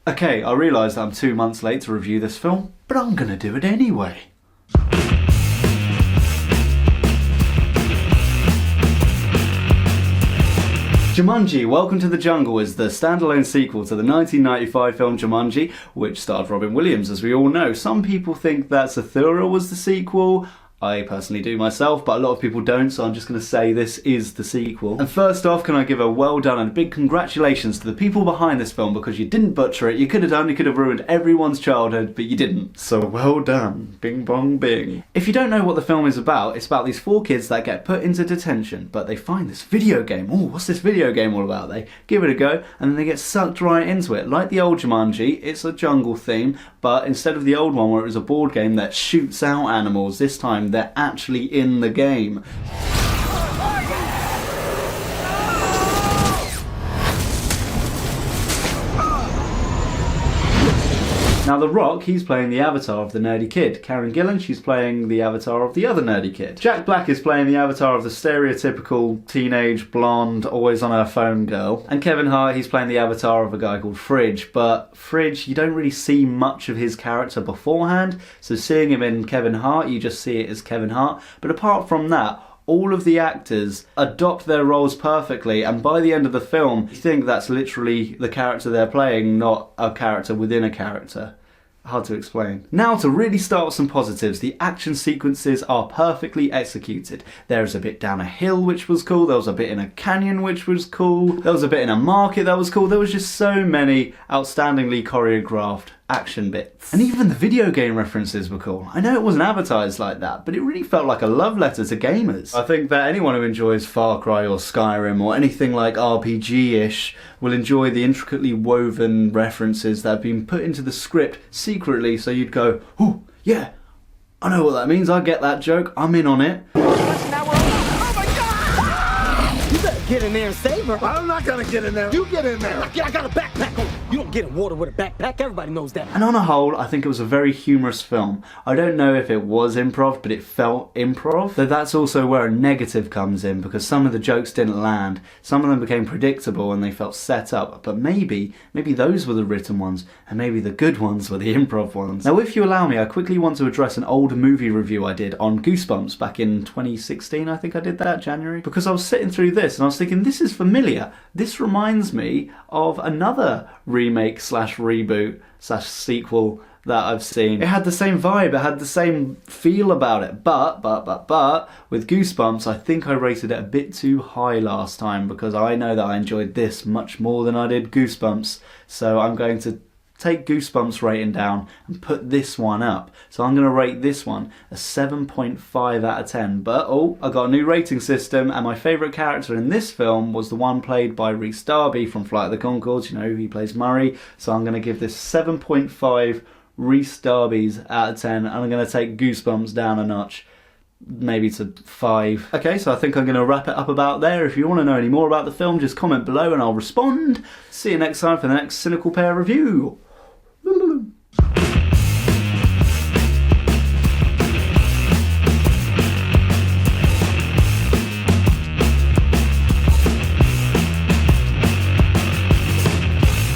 Okay, I realise that I'm 2 months late to review this film, but I'm gonna do it anyway. Jumanji, Welcome to the Jungle is the standalone sequel to the 1995 film Jumanji, which starred Robin Williams, as we all know. Some people think that Zathura was the sequel. I personally do myself, but a lot of people don't, so I'm just going to say this is the sequel. And first off, can I give a well done and a big congratulations to the people behind this film, because you didn't butcher it. You could have ruined everyone's childhood, but you didn't. So well done. Bing bong bing. If you don't know what the film is about, it's about these 4 kids that get put into detention, but they find this video game. Oh, what's this video game all about? They give it a go, and then they get sucked right into it. Like the old Jumanji, it's a jungle theme, but instead of the old one where it was a board game that shoots out animals, this time they're actually in the game. Now The Rock, he's playing the avatar of the nerdy kid. Karen Gillan, she's playing the avatar of the other nerdy kid. Jack Black is playing the avatar of the stereotypical teenage, blonde, always on her phone girl. And Kevin Hart, he's playing the avatar of a guy called Fridge. But Fridge, you don't really see much of his character beforehand, so seeing him in Kevin Hart, you just see it as Kevin Hart. But apart from that, all of the actors adopt their roles perfectly, and by the end of the film, you think that's literally the character they're playing, not a character within a character. Hard to explain. Now to really start with some positives, the action sequences are perfectly executed. There's a bit down a hill which was cool, there was a bit in a canyon which was cool, there was a bit in a market that was cool, there was just so many outstandingly choreographed action bits. And even the video game references were cool. I know it wasn't advertised like that, but it really felt like a love letter to gamers. I think that anyone who enjoys Far Cry or Skyrim or anything like RPG-ish will enjoy the intricately woven references that have been put into the script secretly, so you'd go, oh, yeah, I know what that means, I get that joke, I'm in on it. Get in there and save her. I'm not gonna get in there. You get in there. I got a backpack on. You don't get in water with a backpack. Everybody knows that. And on a whole, I think it was a very humorous film. I don't know if it was improv, but it felt improv. Though that's also where a negative comes in, because some of the jokes didn't land. Some of them became predictable and they felt set up. But maybe those were the written ones, and maybe the good ones were the improv ones. Now, if you allow me, I quickly want to address an old movie review I did on Goosebumps back in 2016. I think I did that, January. Because I was sitting through this and I was thinking, this is familiar. This reminds me of another remake slash reboot slash sequel that I've seen. It had the same vibe, it had the same feel about it, but with Goosebumps, I think I rated it a bit too high last time, because I know that I enjoyed this much more than I did Goosebumps, so I'm going to take Goosebumps rating down and put this one up. So I'm going to rate this one a 7.5 out of 10. But I got a new rating system, and my favourite character in this film was the one played by Rhys Darby from Flight of the Conchords. You know, he plays Murray. So I'm going to give this 7.5 Rhys Darby's out of 10, and I'm going to take Goosebumps down a notch, maybe to 5. Okay, so I think I'm going to wrap it up about there. If you want to know any more about the film, just comment below and I'll respond. See you next time for the next Cynical Pair review.